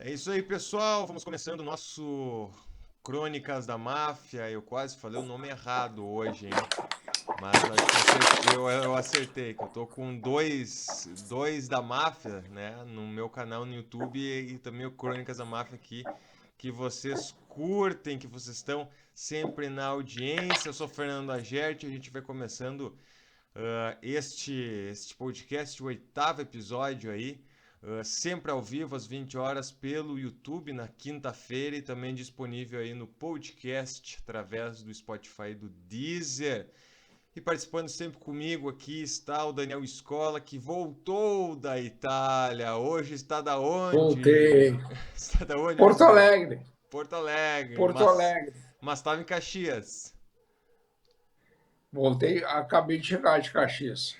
É isso aí, pessoal. Vamos começando o nosso Crônicas da Máfia. Eu quase falei o nome errado hoje, hein? Mas acho que eu acertei, que eu tô com dois da máfia, né? No meu canal no YouTube e também o Crônicas da Máfia aqui, que vocês curtem, que vocês estão sempre na audiência. Eu sou Fernando Agerte, a gente vai começando este podcast, o oitavo episódio aí, sempre ao vivo às 20 horas pelo YouTube na quinta-feira e também disponível aí no podcast através do Spotify e do Deezer. E participando sempre comigo aqui está o Daniel Escola, que voltou da Itália. Hoje está da onde? Voltei. Está da onde, meu Porto amigo? Alegre. Porto Alegre, Porto Alegre. mas estava em Caxias. Voltei, acabei de chegar de Caxias.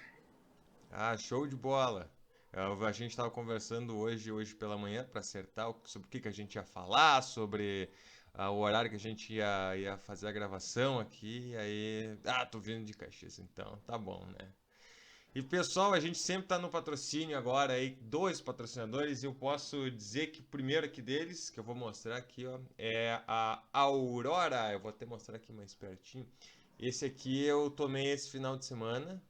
Ah, show de bola. A gente estava conversando hoje pela manhã para acertar sobre o que a gente ia falar, sobre o horário que a gente ia fazer a gravação aqui. Aí, tô vindo de Caxias, então tá bom, né? E pessoal, a gente sempre está no patrocínio agora aí, dois patrocinadores. E eu posso dizer que o primeiro aqui deles, que eu vou mostrar aqui, ó, é a Aurora. Eu vou até mostrar aqui mais pertinho. Esse aqui eu tomei esse final de semana,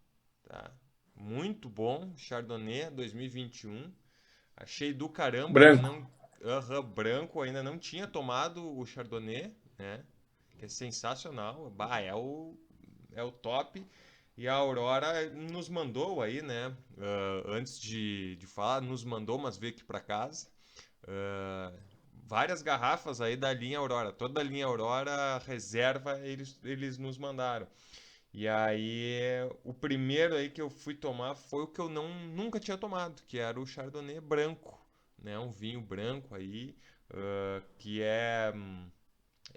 tá? Muito bom, Chardonnay 2021. Achei do caramba, ainda Branco. não. Branco, ainda não tinha tomado o Chardonnay, né? Que é sensacional. Bah, é o top. E a Aurora nos mandou aí, né? Antes de falar, nos mandou, mas veio aqui para casa. ah, Várias garrafas aí da linha Aurora. Toda a linha Aurora reserva eles nos mandaram. E aí, o primeiro aí que eu fui tomar foi o que eu nunca tinha tomado, que era o Chardonnay branco, né? Um vinho branco aí, que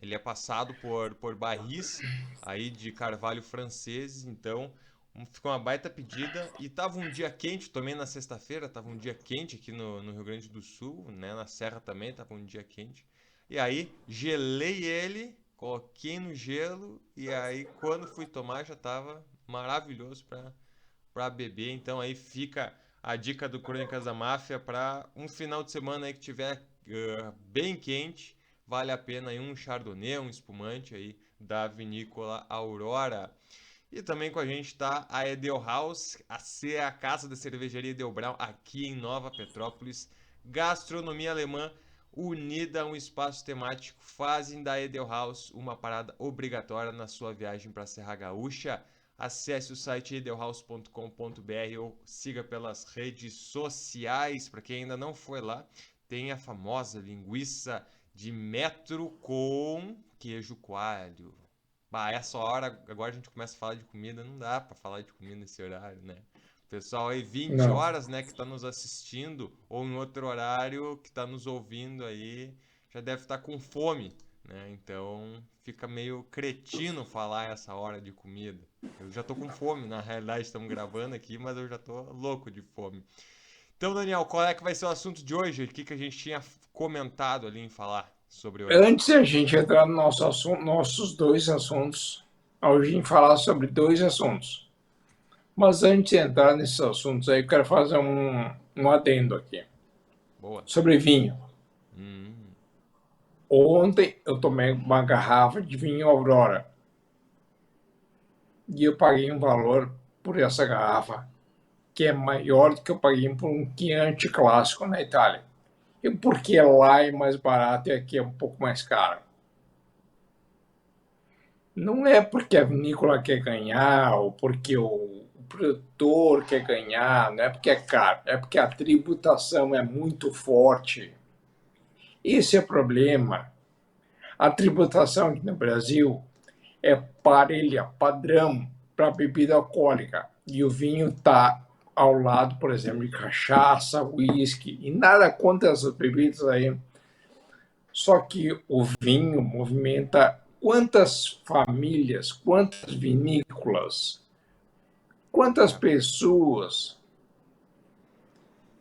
ele é passado por barris aí de carvalho franceses, então ficou uma baita pedida. E tava um dia quente, tomei na sexta-feira, tava um dia quente aqui no Rio Grande do Sul, né? Na Serra também tava um dia quente. E aí gelei ele, coloquei no gelo e aí quando fui tomar já tava maravilhoso para beber. Então aí fica a dica do Crônicas da Máfia para um final de semana aí que tiver bem quente, vale a pena aí um Chardonnay, um espumante aí da vinícola Aurora. E também com a gente está a Edelhaus, a casa da cervejaria Edelbrau aqui em Nova Petrópolis. Gastronomia alemã unida a um espaço temático, fazem da Edelhaus uma parada obrigatória na sua viagem para a Serra Gaúcha. Acesse o site edelhaus.com.br ou siga pelas redes sociais. Para quem ainda não foi lá, tem a famosa linguiça de metro com queijo coalho. Bah, essa hora, agora a gente começa a falar de comida, não dá pra falar de comida nesse horário, né? Pessoal aí, 20 Não. horas, né, que tá nos assistindo, ou em outro horário que tá nos ouvindo aí, já deve estar com fome, né? Então fica meio cretino falar essa hora de comida. Eu já tô com fome, na realidade estamos gravando aqui, mas eu já tô louco de fome. Então, Daniel, qual é que vai ser o assunto de hoje? O que a gente tinha comentado ali em falar sobre hoje? Antes de a gente entrar no nosso assunto, nossos dois assuntos, hoje a gente falar sobre dois assuntos. Mas antes de entrar nesses assuntos aí, eu quero fazer um adendo aqui. Boa. Sobre vinho. Hum, Ontem eu tomei uma garrafa de vinho Aurora. E eu paguei um valor por essa garrafa que é maior do que eu paguei por um Chianti clássico na Itália. E por que lá é mais barato e aqui é um pouco mais caro? Não é porque a vinícola quer ganhar ou porque o produtor quer ganhar, não é porque é caro, é porque a tributação é muito forte. Esse é o problema. A tributação aqui no Brasil é parelha, padrão para bebida alcoólica. E o vinho está ao lado, por exemplo, de cachaça, uísque, e nada contra essas bebidas aí. Só que o vinho movimenta quantas famílias, quantas vinícolas, quantas é. pessoas.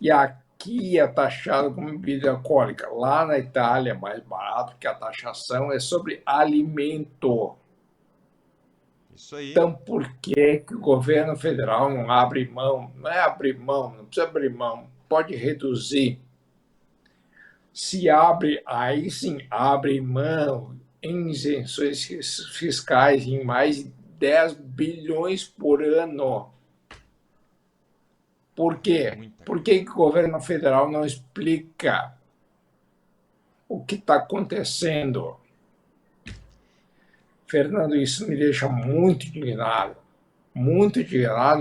E aqui é taxado como bebida alcoólica. Lá na Itália é mais barato, porque a taxação é sobre alimento. Isso aí. Então, por que o governo federal não abre mão? Não é abrir mão, não precisa abrir mão, pode reduzir se abre, aí sim, abre mão em isenções fiscais em mais de 10 bilhões por ano. Por É quê? muita Por grana. que o governo federal não explica o que está acontecendo? Fernando, isso me deixa muito indignado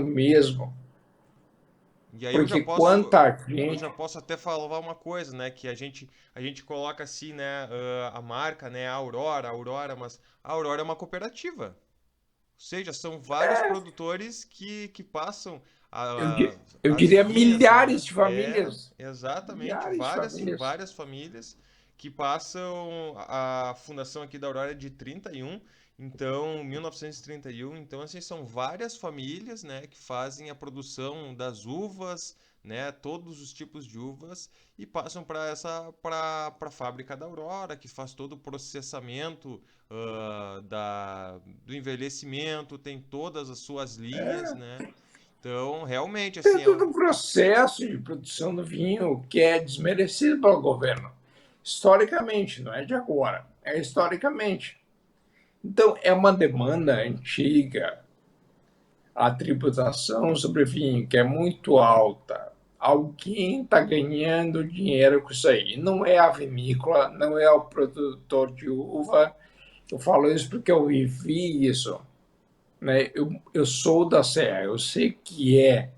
mesmo, E aí porque quanta eu já gente. posso até falar uma coisa, né? Que a gente coloca assim, né? A marca, né? A Aurora, mas a Aurora é uma cooperativa. Ou seja, são vários produtores que passam Eu, as diria vinhas, milhares né? de É, famílias. exatamente, Milhares de famílias. várias famílias que passam. A fundação aqui da Aurora é de 31, então, 1931. Então, assim, são várias famílias, né, que fazem a produção das uvas, né, todos os tipos de uvas e passam para a fábrica da Aurora, que faz todo o processamento do envelhecimento, tem todas as suas linhas, né? Então, realmente, assim, Tem todo um processo de produção do vinho que é desmerecido pelo governo. Historicamente, não é de agora, é historicamente. Então, é uma demanda antiga, a tributação sobre vinho, que é muito alta. Alguém está ganhando dinheiro com isso aí. Não é a vinícola, não é o produtor de uva. Eu falo isso porque eu vivi isso. Né? Eu sou da Serra, eu sei que é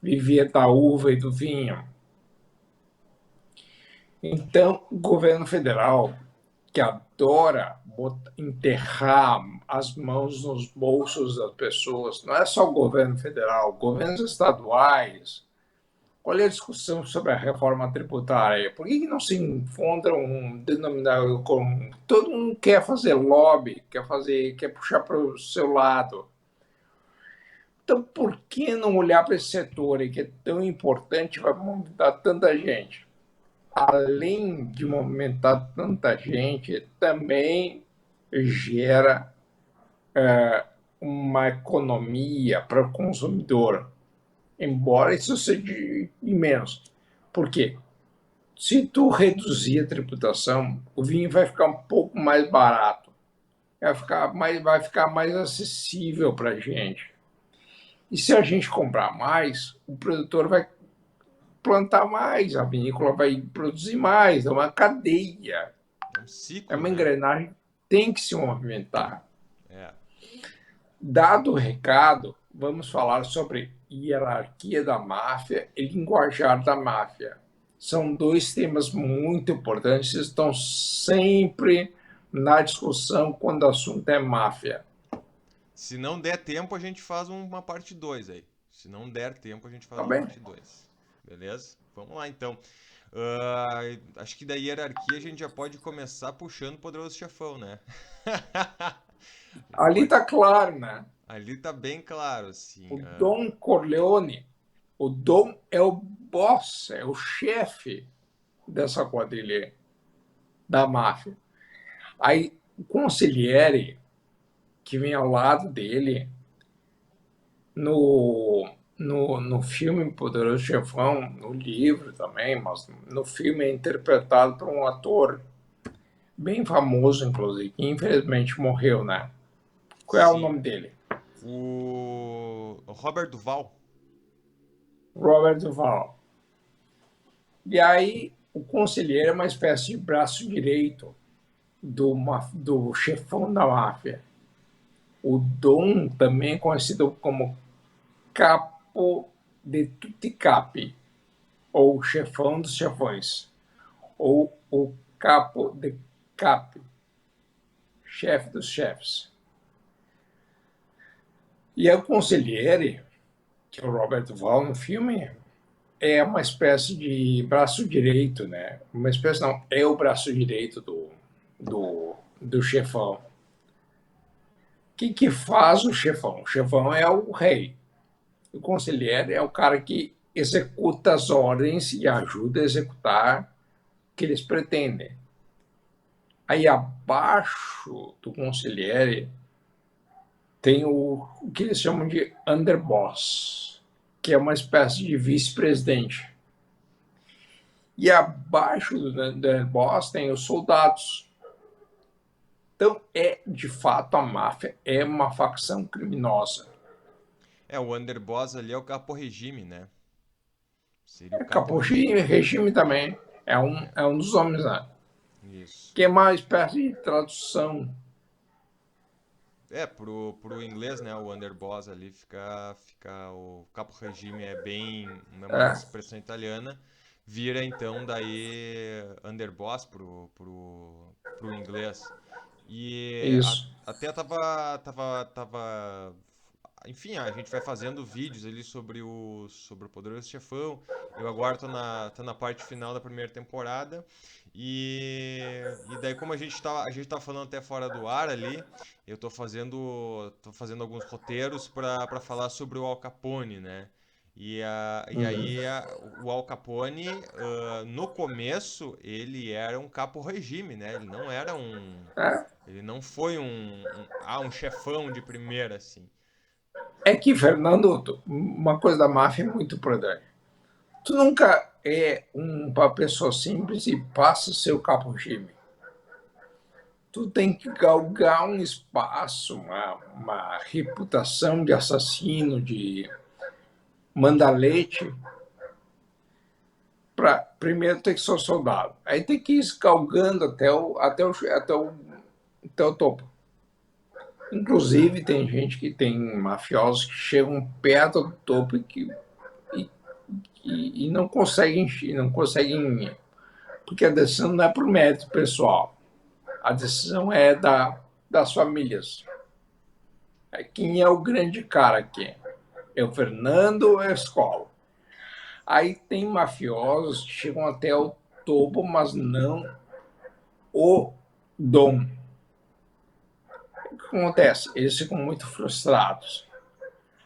viver da uva e do vinho. Então, o governo federal, que adora enterrar as mãos nos bolsos das pessoas, não é só o governo federal, governos estaduais. Olha a discussão sobre a reforma tributária. Por que não se encontra um denominador comum? Todo mundo quer fazer lobby, quer puxar para o seu lado. Então, por que não olhar para esse setor aí que é tão importante, vai movimentar tanta gente? Além de movimentar tanta gente, também gera uma economia para o consumidor, embora isso seja de menos. Por quê? Se tu reduzir a tributação, o vinho vai ficar um pouco mais barato, vai ficar mais acessível para a gente. E se a gente comprar mais, o produtor vai plantar mais, a vinícola vai produzir mais, é uma cadeia, é um é ciclo, uma né? engrenagem, tem que se movimentar. É. Dado o recado, vamos falar sobre hierarquia da máfia e linguajar da máfia. São dois temas muito importantes, estão sempre na discussão quando o assunto é máfia. Se não der tempo, a gente faz uma parte 2 aí. Se não der tempo, a gente faz Tá uma bem? parte 2. Beleza? Vamos lá então. Acho que da hierarquia a gente já pode começar puxando o Poderoso Chefão, né? Ali Pode. está claro, né? Ali tá bem claro, O assim. Dom Corleone, o Dom é o boss, é o chefe dessa quadrilha da máfia. Aí o consigliere que vem ao lado dele no filme Poderoso Chefão, no livro também, mas no filme é interpretado por um ator bem famoso, inclusive, que infelizmente morreu, né? Qual é o Sim. nome dele? O Robert Duval. Robert Duval. E aí o conselheiro é uma espécie de braço direito do chefão da máfia. O Dom também é conhecido como Capo de Tutti Capi, ou chefão dos chefões, ou o Capo de Capi, chefe dos chefes. E o conselheiro, que é o Robert Duvall no filme, é uma espécie de braço direito, né? Uma espécie não, é o braço direito do chefão. O que faz o chefão? O chefão é o rei. O conselheiro é o cara que executa as ordens e ajuda a executar o que eles pretendem. Aí abaixo do conselheiro tem o que eles chamam de underboss, que é uma espécie de vice-presidente. E abaixo do underboss tem os soldados. Então, de fato, a máfia é uma facção criminosa. O underboss ali é o capo regime, né? Seria o É capo Capuchinho regime. regime também. É, É um dos homens, né? isso. Que é uma espécie de tradução. Pro inglês, né? O underboss ali fica o capo regime é uma É, expressão italiana, vira então daí underboss pro inglês. isso. Até tava, enfim, a gente vai fazendo vídeos ali sobre o Poderoso Chefão. Eu agora tô na parte final da primeira temporada. E daí, como a gente tá falando até fora do ar ali, tô fazendo alguns roteiros para falar sobre o Al Capone, né? Uhum. O Al Capone, no começo, ele era um capo regime, né? É, Ele não foi um chefão de primeira, assim. é que, Fernando, uma coisa da máfia é muito importante. Tu nunca é uma pessoa simples e passa seu capo-regime. Tu tem que galgar um espaço, uma reputação de assassino, de manda-leite, para primeiro ter que ser soldado. Aí tem que ir galgando até o topo. Inclusive, tem gente que tem mafiosos que chegam perto do topo e, e não conseguem, porque a decisão não é por mérito pessoal, a decisão é das famílias. Quem é o grande cara aqui? É o Fernando ou é a escola? Aí tem mafiosos que chegam até o topo, mas não o dom. O que acontece? Eles ficam muito frustrados.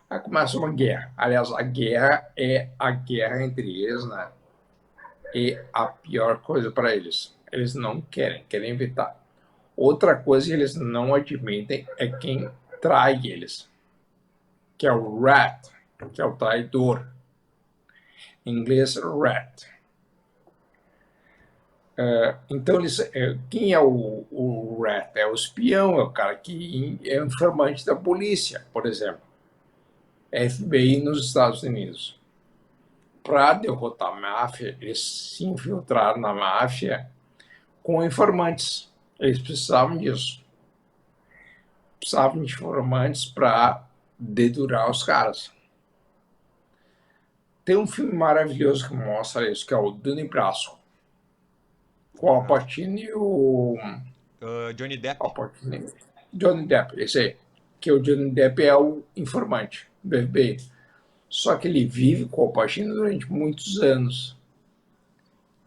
Aí começa uma guerra. Aliás, a guerra é a guerra entre eles, né? É a pior coisa para eles. Eles não querem evitar. Outra coisa que eles não admitem é quem trai eles, que é o rat, que é o traidor. Em inglês, rat. Então, quem é o rat? É o espião, é o cara que é informante da polícia, por exemplo. FBI nos Estados Unidos. Para derrotar a máfia, eles se infiltraram na máfia com informantes. Eles precisavam disso. Precisavam de informantes para dedurar os caras. Tem um filme maravilhoso que mostra isso, que é o Donnie Brasco, com o Al Ah, Pacino e o Johnny Depp. Al Pacino, Johnny Depp, esse aí. Que o Johnny Depp é o informante do FBI. Só que ele vive com o Al Pacino durante muitos anos.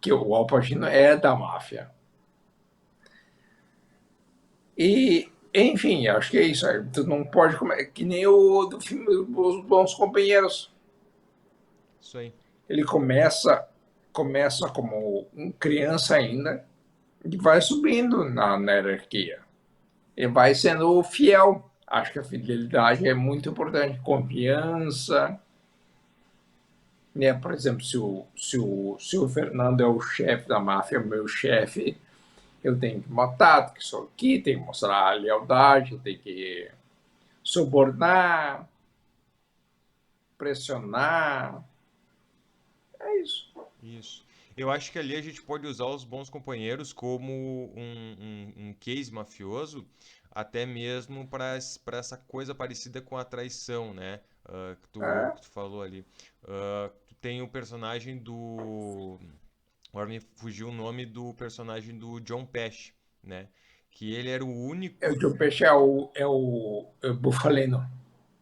Que o Al Pacino é da máfia. E, enfim, acho que é isso. Tu não pode comer. Que nem o do filme Os Bons Companheiros. Isso aí. Ele começa como criança ainda e vai subindo na hierarquia. Ele vai sendo fiel. Acho que a fidelidade é muito importante. Confiança. Né? Por exemplo, se o Fernando é o chefe da máfia, meu chefe, eu tenho que matar, que sou aqui, tenho que mostrar a lealdade, tenho que subornar, pressionar. É isso. Isso. Eu acho que ali a gente pode usar os bons companheiros como um case mafioso, até mesmo para essa coisa parecida com a traição, né? É, Que tu falou ali. Tu tem o personagem do. Agora me fugiu o nome do personagem do John Pesci, né? Que ele era o único. o Joe Pesci é o bufalino.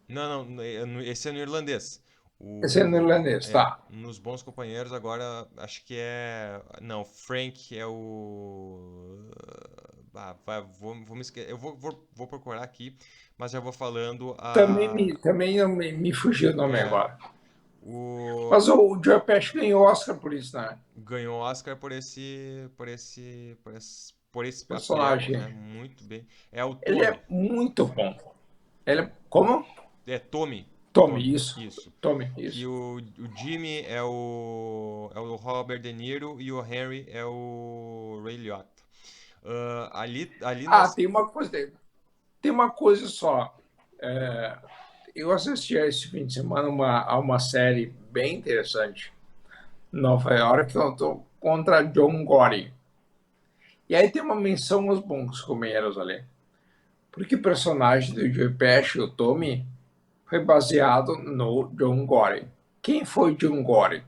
Não, não, esse é no irlandês. Esse é neerlandês, tá. Nos Bons Companheiros agora acho que é. Não, Frank é o. Vou me esquecer. Vou procurar aqui, mas já vou falando Também não me fugiu o nome é, agora. o Mas o Joe Pesci ganhou Oscar por isso, né? ganhou Oscar por esse papel, Personagem. né? Muito bem. É o Ele Tommy. é muito bom. Ele é, como? É Tommy. Tome Tommy, isso. isso. Tome Que isso. o Jimmy é o Robert De Niro e o Henry é o Ray Liotta. Ali Ah, nessa. tem uma coisa só. É, eu assisti esse fim de semana a uma série bem interessante, Nova York, contra John Gotti. E aí tem uma menção aos bons companheiros ali. Porque o personagem do Joe Pesci, o Tommy, foi baseado no John Gotti. Quem foi John Gotti?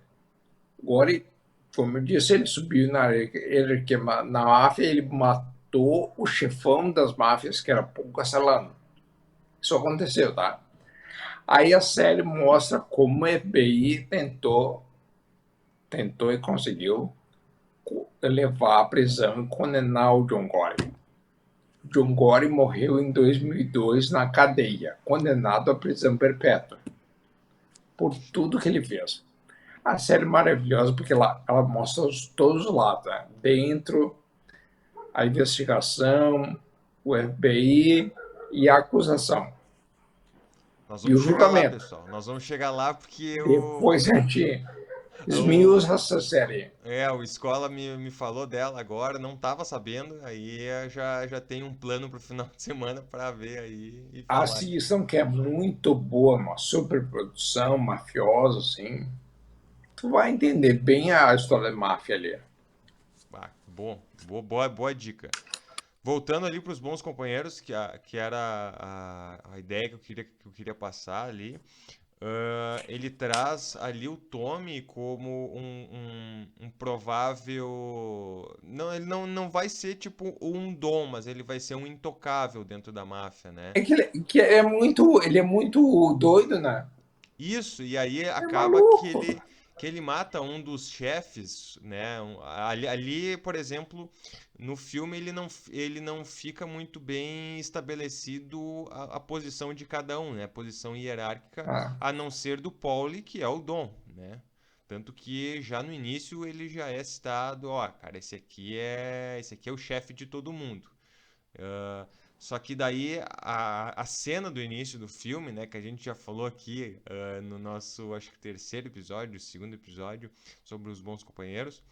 Gotti, como eu disse, ele subiu na máfia, ele matou o chefão das máfias, que era Paul Castellano. Isso aconteceu, tá? Aí a série mostra como o FBI tentou e conseguiu levar à prisão e condenar o John Gotti. John Gotti morreu em 2002 na cadeia, condenado à prisão perpétua por tudo que ele fez. A série é maravilhosa porque ela mostra todos os lados, né? Dentro, a investigação, o FBI e a acusação. Nós E o vamos chegar lá, julgamento. pessoal. Nós vamos chegar lá porque Depois a gente o, esmiuça essa série. o Escola me falou dela agora, não tava sabendo, aí já tem um plano pro final de semana para ver aí e A falar. Associação que é muito boa, uma superprodução mafiosa, assim. Tu vai entender bem a história da máfia ali. Ah, bom, boa dica. Voltando ali para os bons companheiros, que era a ideia que eu queria passar ali. Ele traz ali o Tommy como um provável. Não, ele não vai ser tipo um dom, mas ele vai ser um intocável dentro da máfia, né? É ele é muito doido, né? Isso, e aí É acaba maluco. que ele mata um dos chefes, né? Ali, por exemplo, no filme ele não fica muito bem estabelecido a posição de cada um, né? A posição hierárquica, Ah, a não ser do Pauli, que é o Dom, né? Tanto que já no início ele já é citado, ó, cara, esse aqui é o chefe de todo mundo. Ah, só que daí a cena do início do filme, né, que a gente já falou aqui no nosso, acho que terceiro episódio, segundo episódio, sobre os bons companheiros,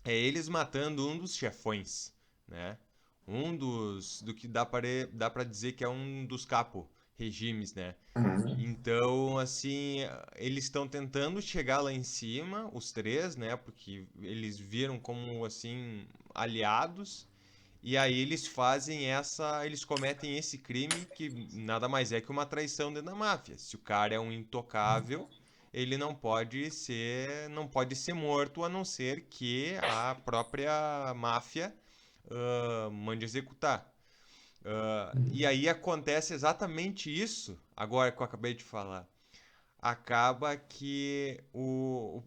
é eles matando um dos chefões, né? Do que dá para dizer que é um dos capo regimes, né? uhum. Então, assim, eles estão tentando chegar lá em cima, os três, né? Porque eles viram como, assim, aliados. E aí eles cometem esse crime que nada mais é que uma traição dentro da máfia. Se o cara é um intocável, ele não pode ser morto a não ser que a própria máfia mande executar. E aí acontece exatamente isso, agora que eu acabei de falar. Acaba que o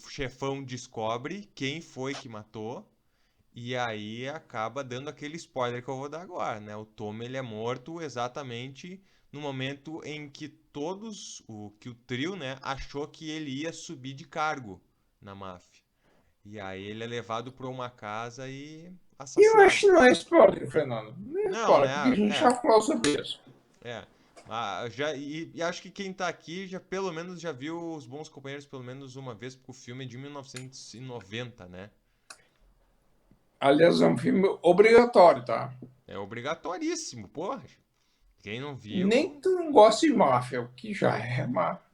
chefão descobre quem foi que matou e aí acaba dando aquele spoiler que eu vou dar agora, né? O Tom ele é morto exatamente no momento em que que o trio, né, achou que ele ia subir de cargo na máfia. E aí ele é levado para uma casa e E eu assassinado. acho que não é spoiler, Fernando. Não é Não, spoiler, né? porque a gente já falou sobre isso. É. E acho que quem tá aqui já pelo menos já viu Os Bons Companheiros pelo menos uma vez, porque o filme é de 1990, né? Aliás, é um filme obrigatório, tá? É obrigatoríssimo, porra. Quem não Nem que viu, tu não goste de máfia, o que já é máfia.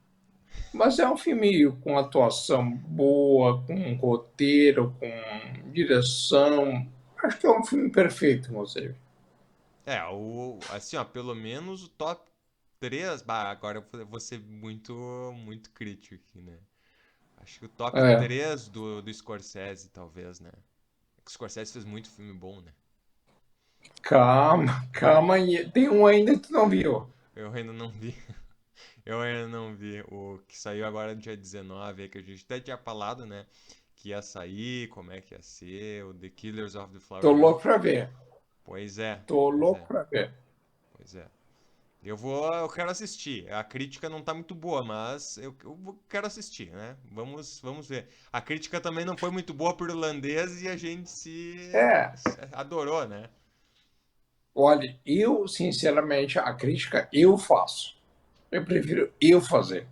Mas é um filme com atuação boa, com um roteiro, com direção. Acho que é um filme perfeito, inclusive. assim, ó, pelo menos o top 3. Bah, agora eu vou ser muito crítico aqui, né? Acho que o top É. 3 do Scorsese, talvez, né? É que o Scorsese fez muito filme bom, né? Calma, calma aí. Tem um ainda que tu não viu. Eu ainda não vi. Eu ainda não vi. O que saiu agora no dia 19, aí, que a gente até tinha falado, né? Que ia sair, como é que ia ser, o The Killers of the Tô Flower Moon. louco pra ver. Pois é, Tô pois louco é, pra ver. pois é. Eu quero assistir. A crítica não tá muito boa, mas quero assistir, né? Vamos ver. A crítica também não foi muito boa pro irlandês e a gente É, se adorou, né? olha, eu, sinceramente, a crítica eu faço. Eu prefiro eu fazer.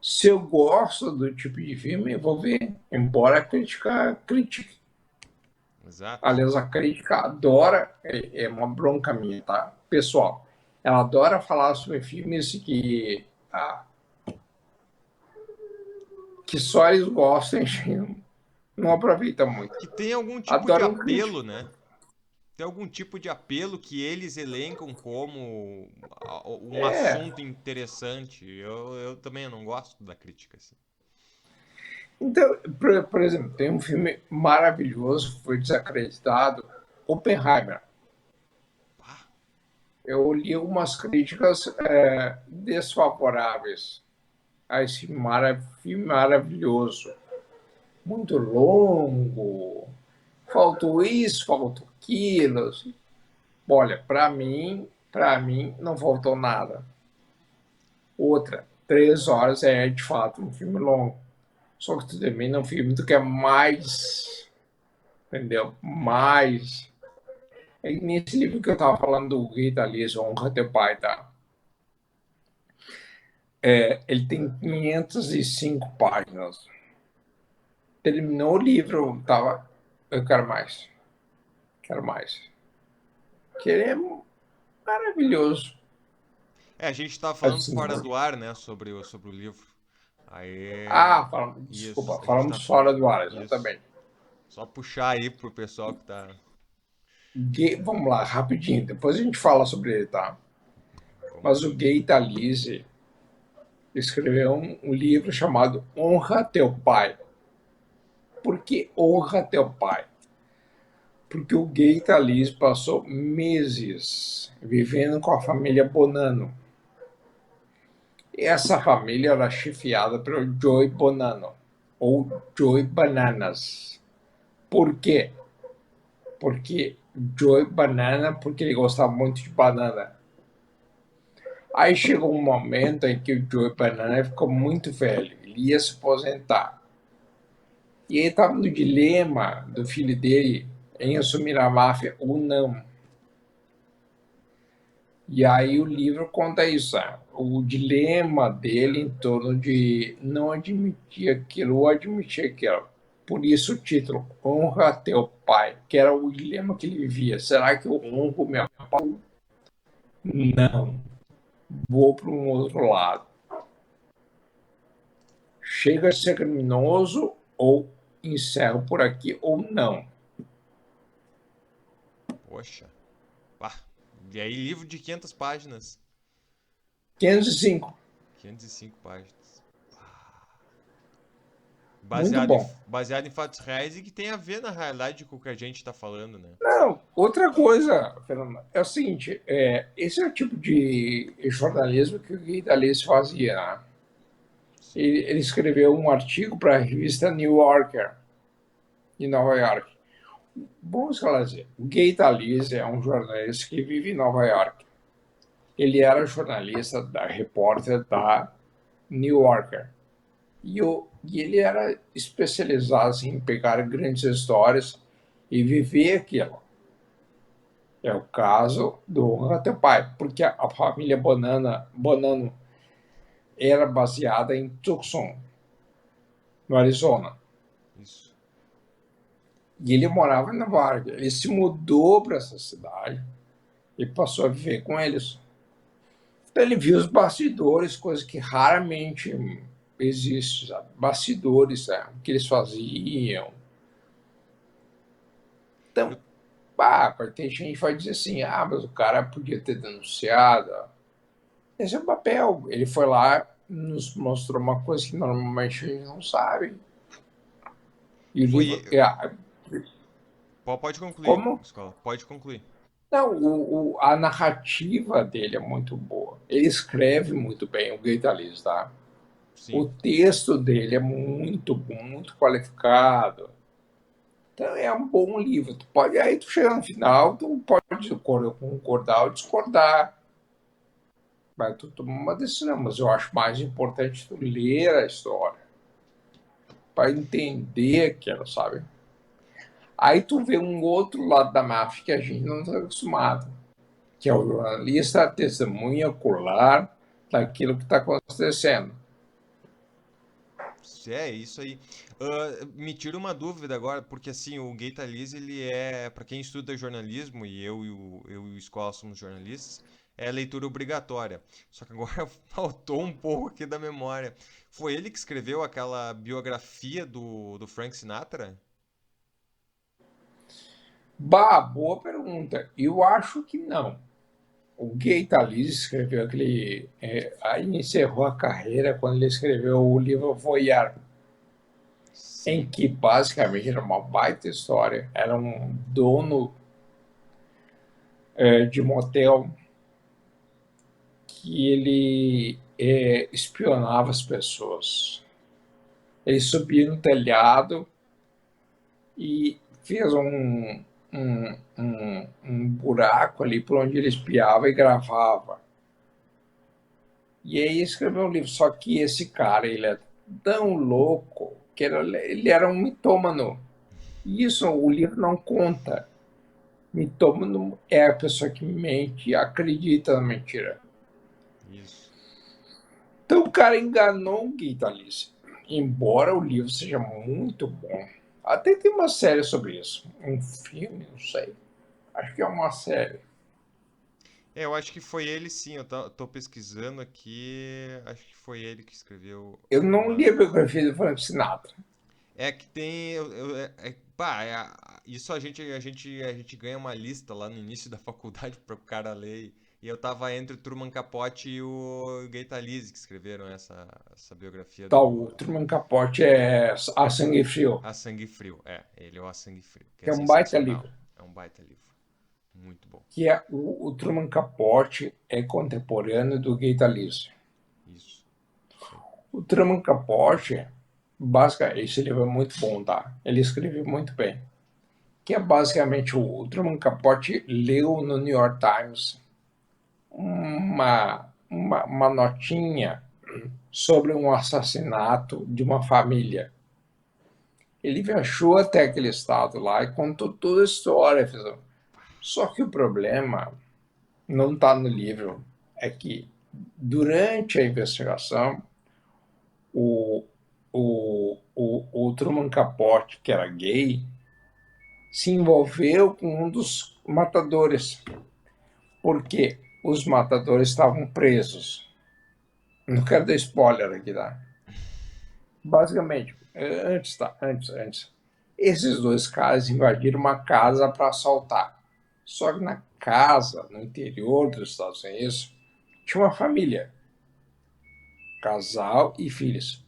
Se eu gosto do tipo de filme, eu vou ver, embora a crítica critique. Exato. Aliás, a crítica adora, é uma bronca minha, tá? Pessoal, ela adora falar sobre filmes que só eles gostam e não aproveita muito. Que tem algum tipo de Adoram crítica. apelo, né? Tem algum tipo de apelo que eles elencam como um É. assunto interessante. Eu também não gosto da crítica, assim. Então, por exemplo, tem um filme maravilhoso, foi desacreditado, Oppenheimer. Pá, Eu li algumas críticas desfavoráveis a esse filme maravilhoso. Muito longo, faltou isso, faltou aquilo. Olha, para mim não faltou nada. Outra, 3 horas é de fato um filme longo. Só que tu termina um filme, tu quer mais, entendeu? Mais. É nesse livro que eu estava falando do Rita Alice, Honra Teu Pai, tá? Ele tem 505 páginas. Terminou o livro, tava, eu quero mais, quero mais. Que ele é maravilhoso. a gente tava falando Assim, fora do ar, né, sobre o livro. Aí. Isso, desculpa, a gente tá. falamos fora do ar, Isso. exatamente. Só puxar aí pro pessoal que tá. Vamos lá, rapidinho, depois a gente fala sobre ele, tá? Vamos Mas lá. o Gay Talese escreveu um livro chamado Honra Teu Pai. Por que honra teu pai? Porque o Gay Talese passou meses vivendo com a família Bonanno. E essa família era chefiada pelo Joey Bonanno, ou Joey Bananas. Por quê? Porque Joey Banana, porque ele gostava muito de banana. Aí chegou um momento em que o Joey Banana ficou muito velho, ele ia se aposentar. E ele estava no dilema do filho dele em assumir a máfia ou não. E aí o livro conta isso, o dilema dele em torno de não admitir aquilo ou admitir aquilo. Por isso o título, Honra Teu Pai, que era o dilema que ele vivia. Será que eu honro meu pai? Não, vou para um outro lado. Chega a ser criminoso ou encerro por aqui ou não. Poxa. Pá. E aí, livro de 500 páginas. 505, 505 páginas. muito Baseado em, bom. baseado em fatos reais e que tem a ver, na realidade, com o que a gente tá falando, né? Não, outra coisa, Fernando, é o seguinte, esse é o tipo de jornalismo que o Guy Dalice fazia. Né? Sim. Ele escreveu um artigo para a revista New Yorker, de Nova York. Vamos falar assim, o Guy Dalice é um jornalista que vive em Nova York. Ele era jornalista, repórter da New Yorker. E ele era especializado assim, em pegar grandes histórias e viver aquilo. É o caso do Honra Teu Pai, porque a família Bonanno era baseada em Tucson, no Arizona. Isso. E ele morava em Nova York. Ele se mudou para essa cidade e passou a viver com eles. Então ele viu os bastidores, coisa que raramente existe, sabe? Bastidores, o que eles faziam. Então, Eu, tem gente que vai dizer assim, mas o cara podia ter denunciado. Esse é o papel. Ele foi lá, nos mostrou uma coisa que normalmente a gente não sabe. E o livro. foi. Pode concluir, Como? escola. Pode concluir. Não, a narrativa dele é muito boa. Ele escreve muito bem, o Gaitaliz, tá? O Sim. texto dele é muito bom, muito qualificado. Então é um bom livro. Aí tu chega no final, tu pode concordar ou discordar. Mas tu toma uma decisão. Mas eu acho mais importante tu ler a história para entender aquilo, sabe? Aí tu vê um outro lado da máfia que a gente não está acostumado, que é o jornalista testemunha ocular daquilo que está acontecendo. É isso aí. Me tira uma dúvida agora, porque assim, o Gay Talese, ele é, para quem estuda jornalismo, e eu e o Escola somos jornalistas, é leitura obrigatória. Só que agora faltou um pouco aqui da memória. Foi ele que escreveu aquela biografia do Frank Sinatra? Bah, boa pergunta. Eu acho que não. O Gay Talese escreveu aquele. Aí encerrou a carreira quando ele escreveu o livro Voyeur, em Sim. que basicamente era uma baita história. Era um dono de motel que ele espionava as pessoas. Ele subia no telhado e fez um buraco ali por onde ele espiava e gravava. E aí escreveu um livro. Só que esse cara, ele é tão louco que ele era um mitômano. E isso o livro não conta. Mitômano é a pessoa que mente e acredita na mentira. Isso. Então o cara enganou o Guita Alice. Embora o livro seja muito bom. Até tem uma série sobre isso. Um filme, não sei. Acho que é uma série. É, eu acho que foi ele sim, eu tô pesquisando aqui, acho que foi ele que escreveu Eu não li uma. a biografia do Frank Sinatra. É que tem. Pá, isso a gente ganha uma lista lá no início da faculdade para o cara ler. E eu tava entre o Truman Capote e o Gay Talese que escreveram essa biografia Tal, do o Truman Capote é A Sangue Frio, A Sangue Frio. É, ele é o A Sangue Frio, que que é é um baita sensacional. livro. É um baita livro. Muito bom. Que é o Truman Capote é contemporâneo do Gay Talese. Isso. Isso aí. O Truman Capote, basicamente, esse livro é muito bom, tá? Ele escreve muito bem. Que é basicamente o Truman Capote leu no New York Times uma notinha sobre um assassinato de uma família. Ele viajou até aquele estado lá e contou toda a história. Só que o problema não está no livro, é que durante a investigação, o, o Truman Capote, que era gay, se envolveu com um dos matadores, porque os matadores estavam presos. Não quero dar spoiler aqui, tá? Basicamente, antes. Esses dois caras invadiram uma casa para assaltar. Só que na casa, no interior dos Estados Unidos, tinha uma família, casal e filhos.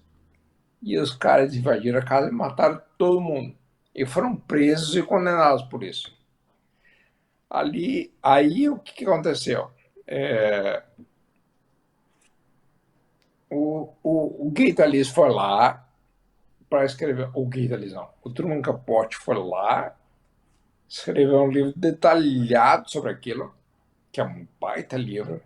E os caras invadiram a casa e mataram todo mundo. E foram presos e condenados por isso. Aí o que aconteceu? É, o Gay Talese foi lá para escrever. O Gay Talese não. O Truman Capote foi lá, escreveu um livro detalhado sobre aquilo, que é um baita livro.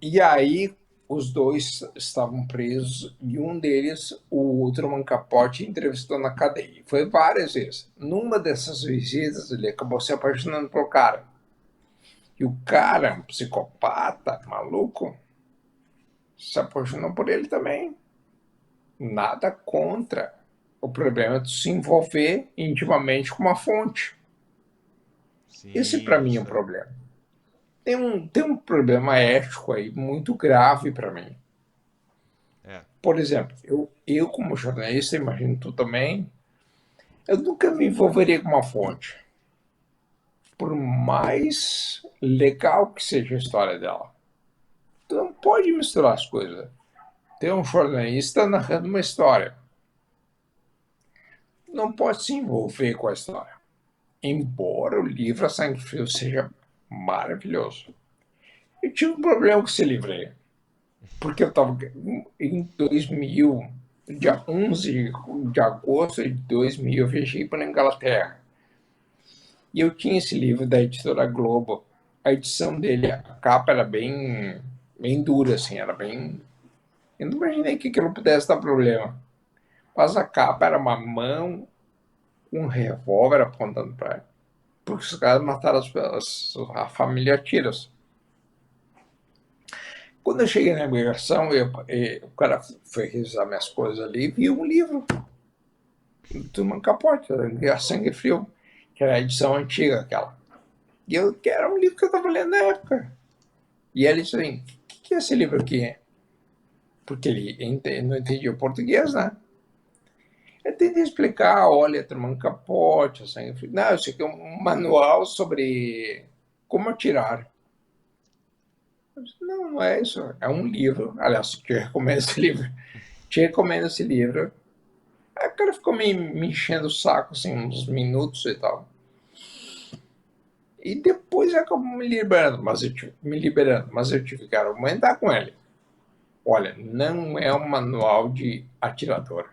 E aí os dois estavam presos e um deles, o Truman Capote, entrevistou na cadeia. Foi várias vezes. Numa dessas visitas, ele acabou se apaixonando pelo cara. E o cara, um psicopata, maluco, se apaixonou por ele também. Nada contra. O problema é se envolver intimamente com uma fonte. Esse, para Sim, mim, é o isso aí. problema. Tem um problema ético aí muito grave para mim. É. Por exemplo, eu como jornalista, imagino tu também, eu nunca me envolveria com uma fonte, por mais legal que seja a história dela. Tu não pode misturar as coisas. Tem um jornalista narrando uma história. Não pode se envolver com a história. Embora o livro A Sangue Frio seja maravilhoso. Eu tive um problema com esse livro aí, porque eu estava em 2000, dia 11 de agosto de 2000, eu viajei para a Inglaterra. E eu tinha esse livro da editora Globo. A edição dele, a capa era bem dura, assim, era bem. Eu não imaginei que aquilo pudesse dar problema. Mas a capa era uma mão com um revólver apontando para ele. Porque os caras mataram a família a tiros. Quando eu cheguei na imigração, o cara foi revisar minhas coisas ali e viu um livro do Truman Capote, A Sangue Frio, que era a edição antiga aquela. E eu, que era um livro que eu estava lendo na época. E ele disse assim, o que é esse livro aqui? Porque ele não entendia o português, né? Eu tentei explicar, olha, Truman Capote, A Sangue Frio. Não, isso aqui é um manual sobre como atirar. Eu disse, não, não é isso. É um livro. Aliás, te recomendo esse livro. Te recomendo esse livro. Aí o cara ficou me enchendo o saco, assim, uns minutos e tal. E depois acabou me liberando, mas eu tive que argumentar com ele. Olha, não é um manual de atirador.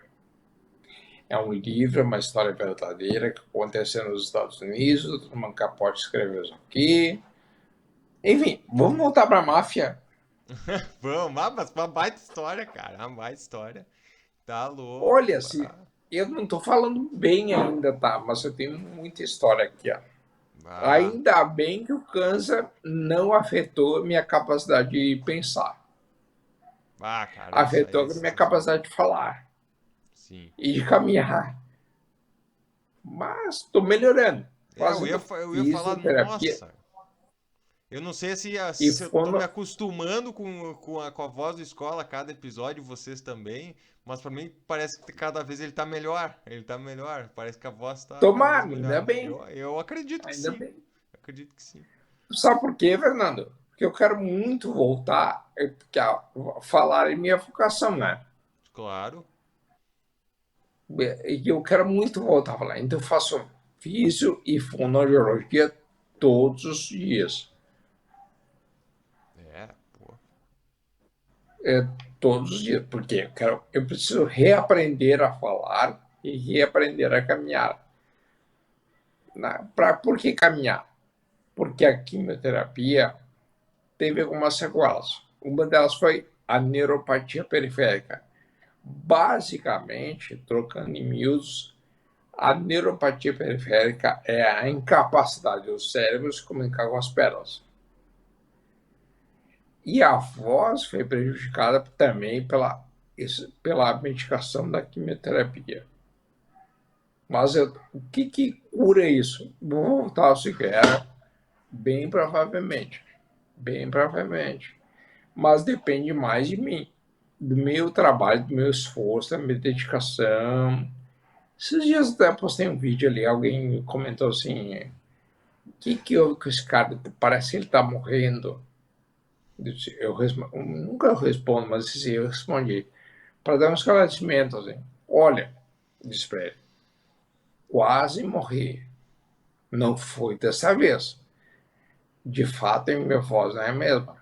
É um livro, uma história verdadeira que aconteceu nos Estados Unidos. O Truman Capote escreveu isso aqui. Enfim, vamos voltar para a máfia. Vamos, mas uma baita história, cara. Uma baita história. Tá louco. Olha, se eu não estou falando bem ainda, tá? Mas eu tenho muita história aqui, ó. Ah, Ainda bem que o câncer não afetou minha capacidade de pensar. cara, isso aí é Afetou a minha sensacional. capacidade de falar Sim. e de caminhar. Mas estou melhorando. Fazendo Eu ia falar, fisioterapia nossa. Eu não sei e se eu tô me fono. acostumando com a voz do escola a cada episódio, vocês também, mas pra mim parece que cada vez ele tá melhor. Ele tá melhor. Parece que a voz tá cada vez Tomar, melhor. Eu acredito que ainda sim. bem. Acredito que sim. Sabe por quê, Fernando? Porque eu quero muito voltar a falar em minha vocação, né? Claro. E eu quero muito voltar a falar. Então eu faço físio e fonoaudiologia todos os dias. É, pô. É, todos os dias, porque eu preciso reaprender a falar e reaprender a caminhar. Por que caminhar? Porque a quimioterapia teve algumas sequelas. Uma delas foi a neuropatia periférica. Basicamente, trocando em miúdos, a neuropatia periférica é a incapacidade dos cérebros de se comunicar com as pernas. E a voz foi prejudicada também pela medicação da quimioterapia. Mas o que cura isso? Vou voltar ao que era, bem provavelmente. Bem provavelmente. Mas depende mais de mim, do meu trabalho, do meu esforço, da minha dedicação. Esses dias até postei um vídeo ali, alguém comentou assim: o que houve com esse cara? Parece que ele está morrendo. Eu nunca respondo, mas assim, eu respondi para dar um esclarecimento. Assim, olha, disse para ele, quase morri. Não foi dessa vez. De fato, a minha voz não é a mesma.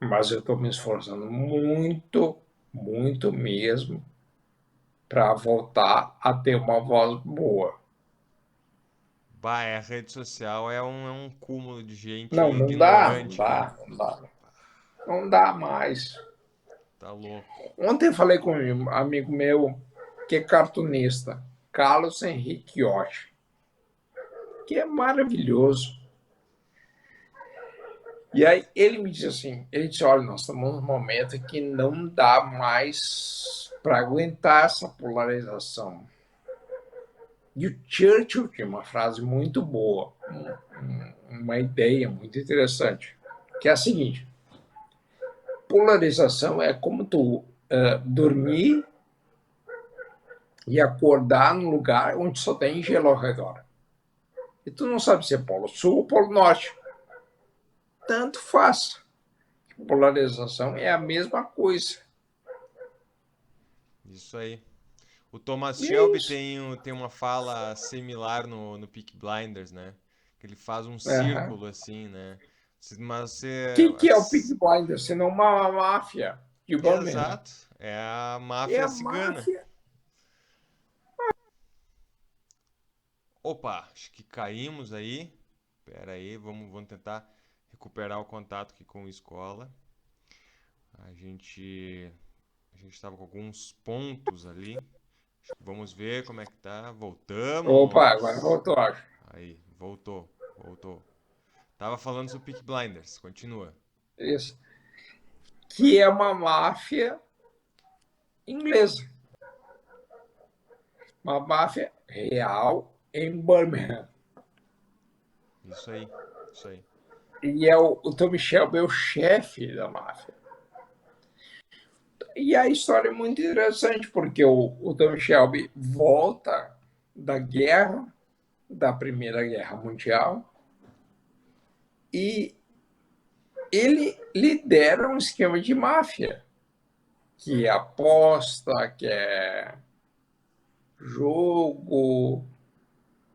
Mas eu estou me esforçando muito, muito mesmo, para voltar a ter uma voz boa. Bah, a rede social é um cúmulo de gente Não, não dá, não ignorante, né? dá, não dá. Não dá mais. Tá louco. Ontem eu falei com um amigo meu que é cartunista, Carlos Henrique Yoshi, que é maravilhoso. E aí ele me disse assim, ele disse, olha, nós estamos num momento que não dá mais para aguentar essa polarização. E o Churchill tinha uma frase muito boa, uma ideia muito interessante, que é a seguinte: polarização é como tu dormir e acordar num lugar onde só tem gelo ao redor. E tu não sabe se é polo sul ou polo norte. Tanto faz. Polarização é a mesma coisa. Isso aí. O Thomas E é Shelby isso. tem uma fala similar no Peaky Blinders, né? Que ele faz um Uhum. círculo assim, né? Mas você. Que é o Peaky Blinders? Senão uma máfia de Birmingham. Exato. É a É máfia a cigana. máfia. Opa, acho que caímos aí. Pera aí, vamos tentar recuperar o contato aqui com a escola. A gente, a gente estava com alguns pontos ali. Vamos ver como é que tá. Opa, agora Voltamos. voltou, acho. Aí, voltou. Tava falando sobre Peaky Blinders, continua. Isso. que é uma máfia inglesa, uma máfia real em Birmingham. Isso aí, isso aí. E é o Tommy Shelby é o chefe da máfia. E a história é muito interessante, porque o Tommy Shelby volta da guerra, da Primeira Guerra Mundial, e ele lidera um esquema de máfia, que é aposta, que é jogo,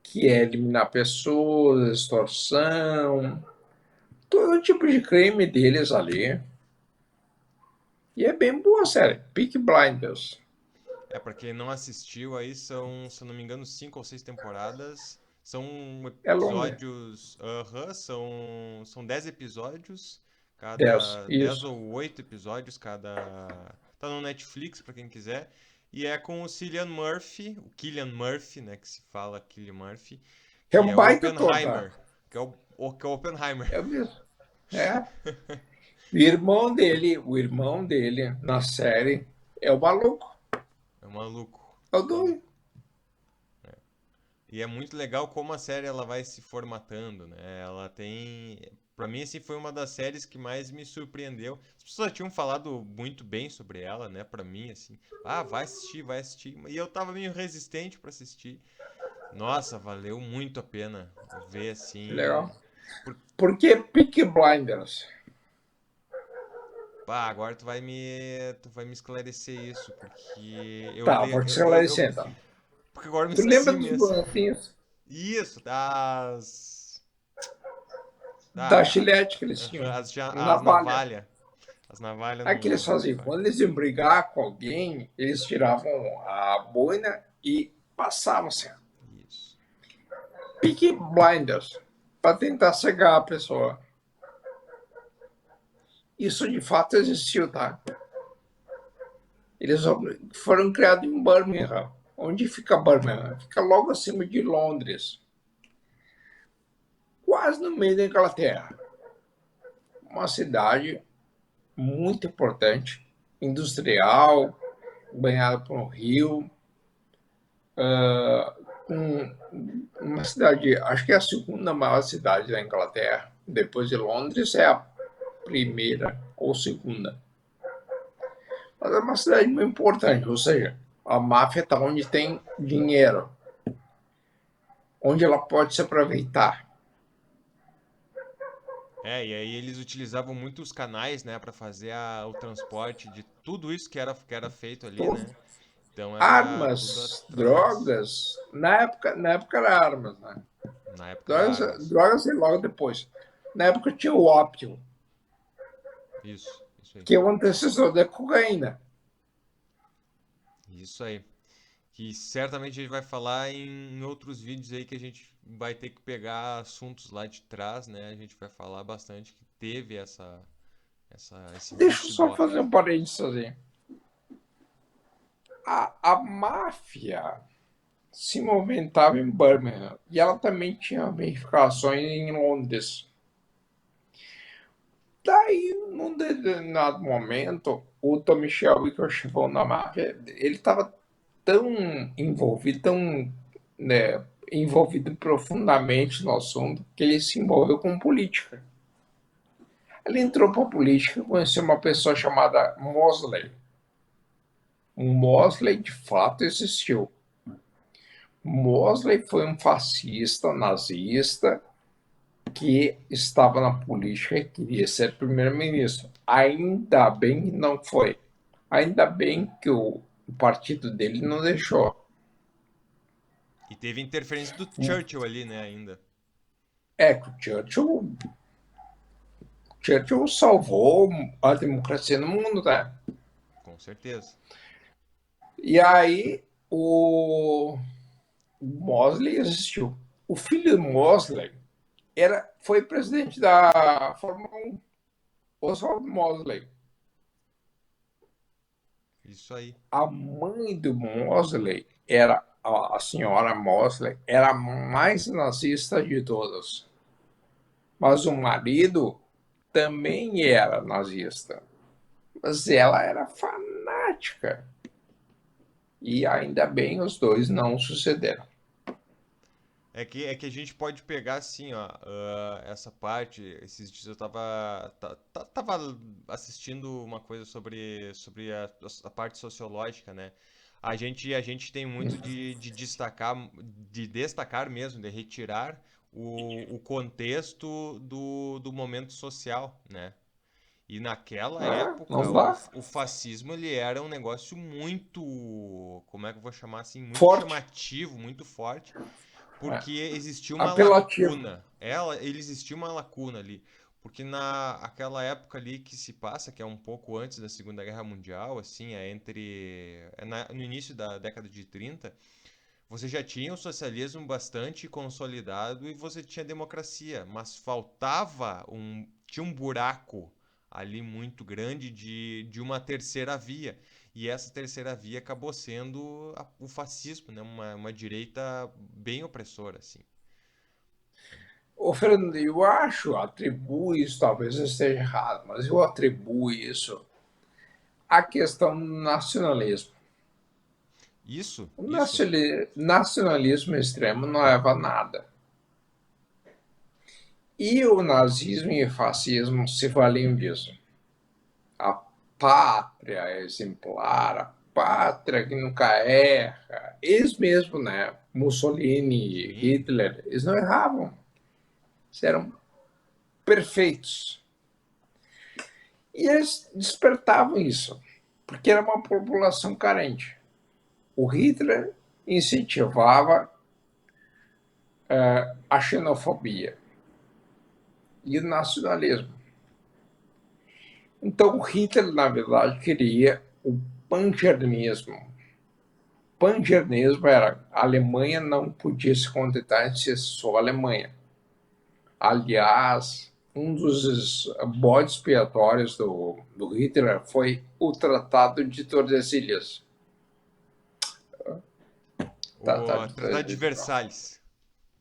que é eliminar pessoas, extorsão, todo tipo de crime deles ali. E é bem boa a série, Peaky Blinders. É, pra quem não assistiu, aí são, se eu não me engano, 5 ou 6 temporadas. São É longa. episódios. Aham, são 10 episódios. 10, Cada 10 isso. ou 8 episódios cada. Tá no Netflix, pra quem quiser. E é com o Cillian Murphy, né? Que se fala Cillian Murphy, É que um é o baita ator, tá? Oppenheimer. Que é o Oppenheimer. É o mesmo. É. O irmão dele na série é o maluco, É um maluco. é o doido. Maluco. E é muito legal como a série ela vai se formatando, né? Ela tem, pra mim assim foi uma das séries que mais me surpreendeu. As pessoas tinham falado muito bem sobre ela, né? Pra mim assim, vai assistir, vai assistir. E eu tava meio resistente pra assistir. Nossa, valeu muito a pena ver assim. Legal. Por... Por que Peaky Blinders? Agora tu vai me esclarecer isso, porque eu, Tá, le... vou te eu- esclarecer então. porque agora eu me Tu lembra esqueci dos mesmo. bonequinhos Isso, das da da Gillette que eles aham, tinham? as Navalha. navalhas. As navalhas Aí que eles no faziam? uniforme. Quando eles iam brigar com alguém, eles tiravam a boina e passavam assim. Isso. Peaky Blinders. Para tentar cegar a pessoa. Isso de fato existiu, tá? Eles foram criados em Birmingham. Onde fica Birmingham? Fica logo acima de Londres, quase no meio da Inglaterra. Uma cidade muito importante, industrial, banhada por um rio, uma cidade, acho que é a segunda maior cidade da Inglaterra, depois de Londres é a primeira ou segunda. Mas é uma cidade muito importante, ou seja, a máfia está onde tem dinheiro, onde ela pode se aproveitar. E aí eles utilizavam muito os canais, né, para fazer o transporte de tudo isso que era feito ali, Tudo. né? Então era tudo Armas, através. drogas, na época era armas, né? Na época era Drogas, armas. drogas e logo depois. Na época tinha o ópio, Isso aí. que é o antecessor da cocaína. Isso aí. Que certamente a gente vai falar em outros vídeos aí que a gente vai ter que pegar assuntos lá de trás, né? A gente vai falar bastante que teve esse Deixa eu só beatbox. fazer um parênteses assim. A máfia se movimentava em Birmingham e ela também tinha ramificações em Londres. Daí, num determinado momento, o Tommy Shelby, que é o chefão da máfia, ele estava tão envolvido, tão envolvido profundamente no assunto, que ele se envolveu com política. Ele entrou para a política e conheceu uma pessoa chamada Mosley. Um Mosley de fato existiu. Mosley foi um fascista, nazista, que estava na política e queria ser primeiro-ministro. Ainda bem que não foi. Ainda bem que o partido dele não deixou. E teve interferência do Churchill ali, né, ainda. É que o Churchill salvou a democracia no mundo, né? Com certeza. E aí o Mosley existiu. O filho do Mosley foi presidente da Fórmula 1, Oswald Mosley. Isso aí. A mãe do Mosley era a senhora Mosley, era a mais nazista de todas. Mas o marido também era nazista. Mas ela era fanática. E ainda bem os dois não sucederam. É que a gente pode pegar assim, ó, essa parte. Esses dias eu tava assistindo uma coisa sobre a parte sociológica, né? A gente tem muito de destacar mesmo, de retirar o contexto do momento social, né? E naquela Ah, época, não o, dá. o fascismo ele era um negócio muito, como é que eu vou chamar assim, muito Forte, chamativo, muito forte, é, porque existia uma apelativo. lacuna. Ele existia uma lacuna ali, porque na aquela época ali que se passa, que é um pouco antes da Segunda Guerra Mundial, assim, no início da década de 30, você já tinha o socialismo bastante consolidado e você tinha democracia, mas tinha um buraco ali muito grande de uma terceira via. E essa terceira via acabou sendo o fascismo, né? Uma direita bem opressora, assim. Ô, Fernando, eu acho, atribuo isso, talvez eu esteja errado, mas eu atribuo isso à questão do nacionalismo. Isso, O isso. nacionalismo extremo não leva a nada. E o nazismo e o fascismo se valiam disso. A pátria exemplar, a pátria que nunca erra. Eles mesmos, né? Mussolini, Sim. Hitler, eles não erravam. Eles eram perfeitos. E eles despertavam isso, porque era uma população carente. O Hitler incentivava a xenofobia e o nacionalismo. Então, Hitler, na verdade, queria o pangernismo. Pangernismo era a Alemanha não podia se contentar em ser só a Alemanha. Aliás, um dos bodes expiatórios do Hitler foi o Tratado de Tordesilhas. O Tratado de Tratado de Tordesilhas. Versalhes.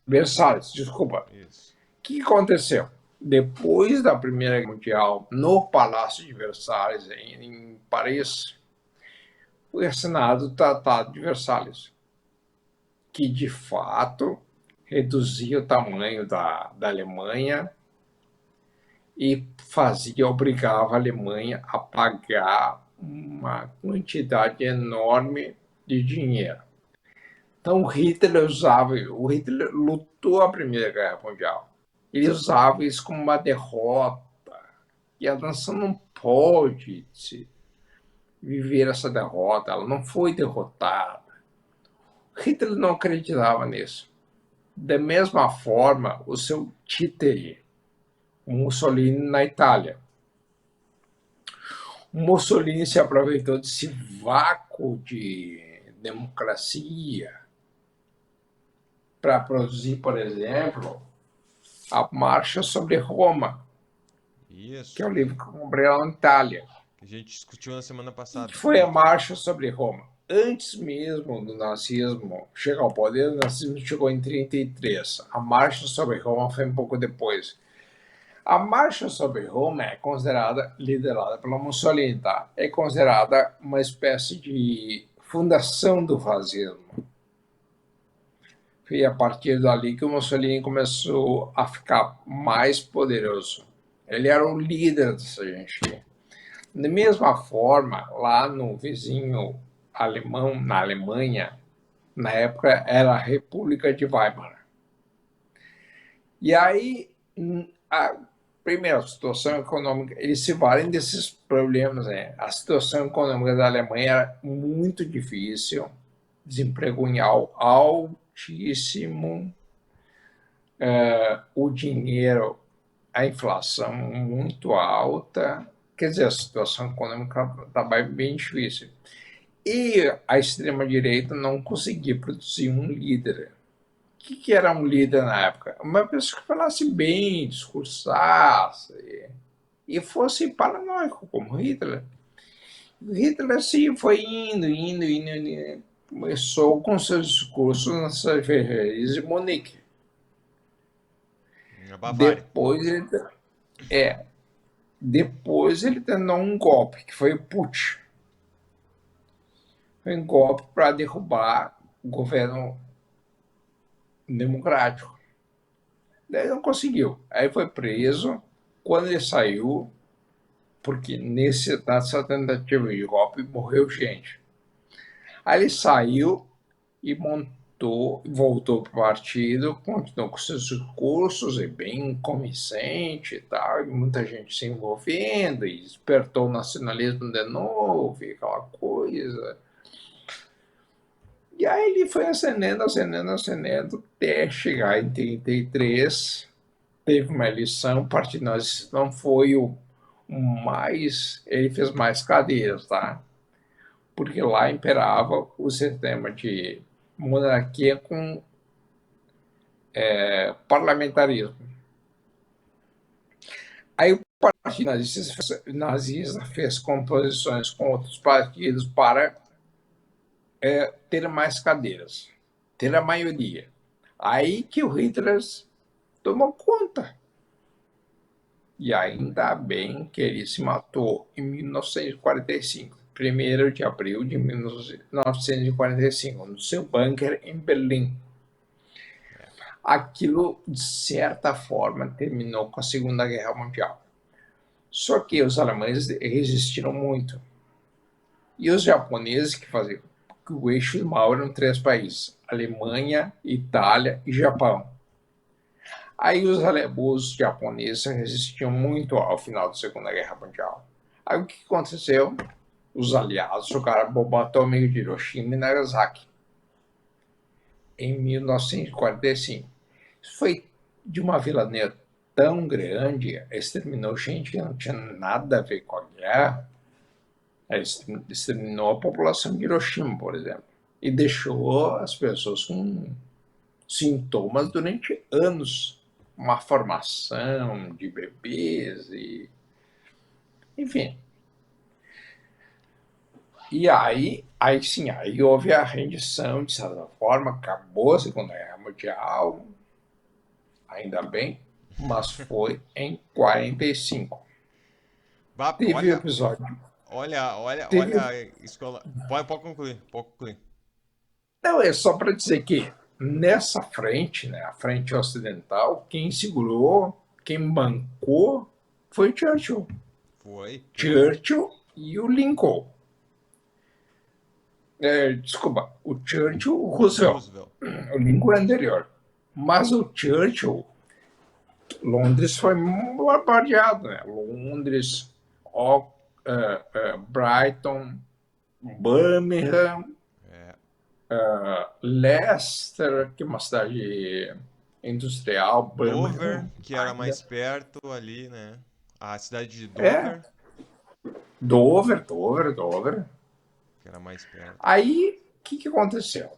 Versalhes, desculpa. Isso. O que aconteceu? Depois da Primeira Guerra Mundial, no Palácio de Versalhes, em Paris, foi assinado o Tratado de Versalhes, que de fato reduzia o tamanho da Alemanha e obrigava a Alemanha a pagar uma quantidade enorme de dinheiro. Então o Hitler lutou a Primeira Guerra Mundial. Ele usava isso como uma derrota. E a nação não pode viver essa derrota, ela não foi derrotada. Hitler não acreditava nisso. Da mesma forma, o seu títere, o Mussolini na Itália. O Mussolini se aproveitou desse vácuo de democracia para produzir, por exemplo, a Marcha sobre Roma, que é Isso. o livro que eu comprei lá na Itália. Que a gente discutiu na semana O que passada. foi a Muito bom. Marcha sobre Roma? Antes mesmo do nazismo chegar ao poder, o nazismo chegou em 33. A Marcha sobre Roma foi um pouco depois. A Marcha sobre Roma é considerada, liderada pela Mussolini, tá? É considerada uma espécie de fundação do fascismo. Foi a partir dali que o Mussolini começou a ficar mais poderoso. Ele era o líder dessa gente. Da mesma forma, lá no vizinho alemão, na Alemanha, na época era a República de Weimar. E aí, a primeira situação econômica, eles se valem desses problemas, né? A situação econômica da Alemanha era muito difícil, desemprego em altíssimo, o dinheiro, a inflação muito alta, quer dizer, a situação econômica estava bem difícil. E a extrema-direita não conseguia produzir um líder. O que era um líder na época? Uma pessoa que falasse bem, discursasse e fosse paranoico, como Hitler. Hitler, assim, foi indo. Começou com seus discursos nas cervejarias de Munique. Na Bavária. Depois ele, é, Depois ele tentou um golpe, que foi o putsch. Foi um golpe para derrubar o governo democrático. Daí não conseguiu. Aí foi preso. Quando ele saiu, porque nessa tentativa de golpe morreu gente. Aí ele saiu e voltou para o partido, continuou com seus discursos, e bem convincente e tal, e muita gente se envolvendo, e despertou o nacionalismo de novo, e aquela coisa. E aí ele foi ascendendo, ascendendo, ascendendo, até chegar em 33, teve uma eleição, o partido não foi o mais, ele fez mais cadeiras, tá? Porque lá imperava o sistema de monarquia com parlamentarismo. Aí o partido nazista fez composições com outros partidos para ter mais cadeiras, ter a maioria. Aí que o Hitler tomou conta. E ainda bem que ele se matou em 1945, 1º de abril de 1945, no seu bunker em Berlim. Aquilo, de certa forma, terminou com a Segunda Guerra Mundial. Só que os alemães resistiram muito. E os japoneses, que faziam que o eixo mal eram 3 países: Alemanha, Itália e Japão. Aí os japoneses resistiam muito ao final da Segunda Guerra Mundial. Aí o que aconteceu? Os aliados jogaram a bomba atômica de Hiroshima e Nagasaki em 1945. Isso foi de uma vilania tão grande, exterminou gente que não tinha nada a ver com a guerra, exterminou a população de Hiroshima, por exemplo, e deixou as pessoas com sintomas durante anos, uma formação de bebês e, enfim. E aí sim, aí houve a rendição, de certa forma, acabou a Segunda Guerra Mundial, ainda bem, mas foi em 45. Teve o Olha, episódio. olha Teve. a escola. Pode concluir, pode concluir. Não, é só para dizer que nessa frente, né, a frente ocidental, quem segurou, quem bancou foi Churchill. Foi. Churchill e o Lincoln. Desculpa, o Churchill, o Roosevelt. Roosevelt. O Lincoln é anterior. Mas o Churchill, Londres foi bombardeado, né? Londres, Brighton, Birmingham, É. Leicester, que é uma cidade industrial, Dover, Birmingham que era ainda. mais perto ali, né? A cidade de É, Dover, Dover. que era mais perto. Aí, o que aconteceu?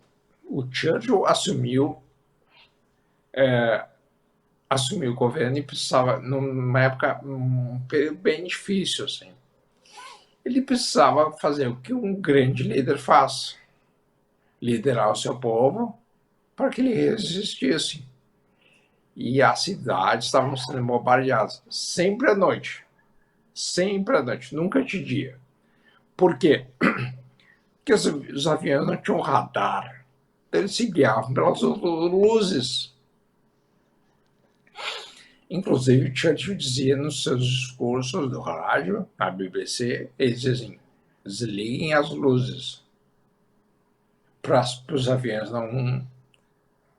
O Churchill assumiu o governo e precisava, numa época, um período bem difícil, assim. Ele precisava fazer o que um grande líder faz: liderar o seu povo para que ele resistisse. E as cidades estavam sendo bombardeadas, sempre à noite. Sempre à noite, nunca de dia. Por quê? Porque os aviões não tinham radar. Eles se guiavam pelas luzes. Inclusive, Churchill dizia nos seus discursos do rádio, na BBC, ele dizia assim: desliguem as luzes para os aviões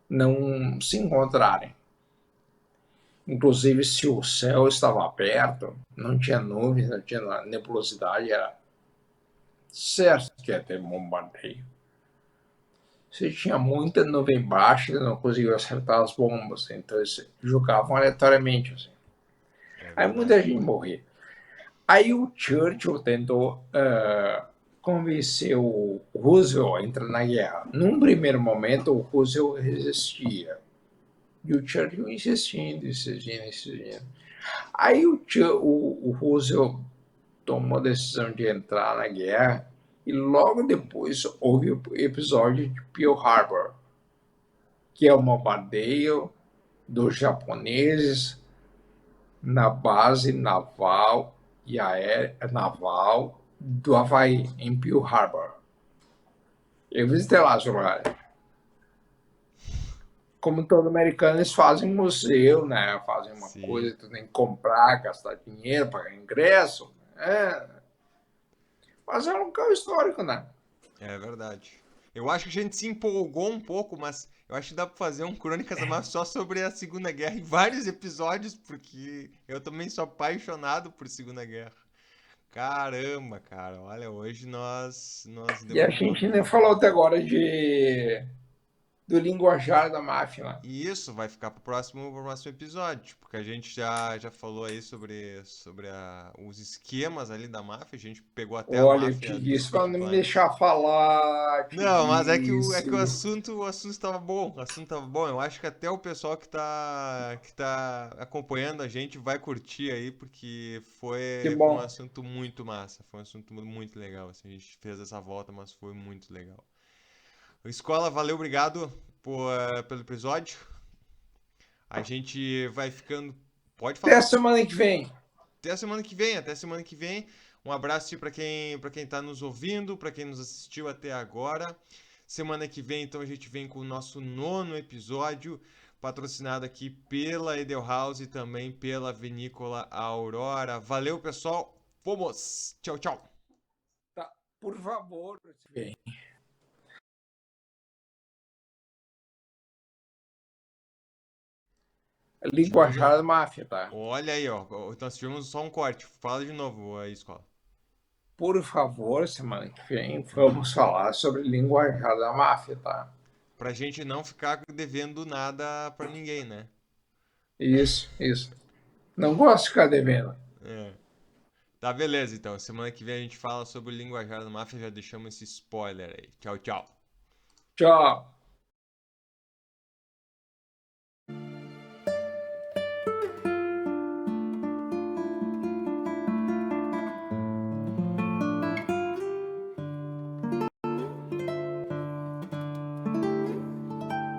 não se encontrarem. Inclusive, se o céu estava aberto, não tinha nuvens, não tinha nebulosidade, era certo que ia ter bombardeio. Se tinha muita nuvem baixa, eles não conseguiam acertar as bombas, então eles jogavam aleatoriamente. Assim. É Aí verdade. muita gente morria. Aí o Churchill tentou convencer o Roosevelt a entrar na guerra. Num primeiro momento, o Roosevelt resistia. E o Churchill insistindo. Aí o Roosevelt tomou a decisão de entrar na guerra e logo depois houve o episódio de Pearl Harbor, que é o bombardeio dos japoneses na base naval e aérea naval do Havaí, em Pearl Harbor. Eu visitei lá os lugares. Como todo americano, eles fazem museu, né? Fazem uma Sim, coisa, tu tem que comprar, gastar dinheiro, pagar ingresso. Mas é um local histórico, né? é verdade. Eu acho que a gente se empolgou um pouco, mas eu acho que dá pra fazer um Crônicas da Máfia só sobre a Segunda Guerra em vários episódios, porque eu também sou apaixonado por Segunda Guerra. Caramba, cara, olha, hoje nós E a demos uma. gente nem falou até agora do linguajar da máfia, né? E isso vai ficar pro próximo episódio, porque a gente já falou aí sobre os esquemas ali da máfia, a gente pegou até a Olha, eu máfia te dos disse para Peaky não me Blinders. deixar falar, te Não, mas é que disse. o assunto tava bom, o assunto tava bom. Eu acho que até o pessoal que tá acompanhando a gente vai curtir aí, porque Que foi um bom. assunto muito massa, foi um assunto muito legal, assim, a gente fez essa volta, mas foi muito legal. Escola, valeu, obrigado pelo episódio. A gente vai ficando. Pode Até a falar. semana que vem. Até a semana que vem, até a semana que vem. Um abraço para quem tá nos ouvindo, para quem nos assistiu até agora. Semana que vem, então, a gente vem com o nosso nono episódio, patrocinado aqui pela Edelhouse e também pela Vinícola Aurora. Valeu, pessoal. Fomos! Tchau, tchau. Tá, por favor. Vem. Tivemos um. Linguajar da máfia, tá? Olha aí, ó. Então, nós tivemos só um corte. Fala de novo aí, escola. Por favor, semana que vem, vamos falar sobre linguajar da máfia, tá? Pra gente não ficar devendo nada pra ninguém, né? Isso, isso. Não gosto de ficar devendo. É. Tá, beleza, então. Semana que vem a gente fala sobre o linguajar da máfia. Já deixamos esse spoiler aí. Tchau, tchau. Tchau.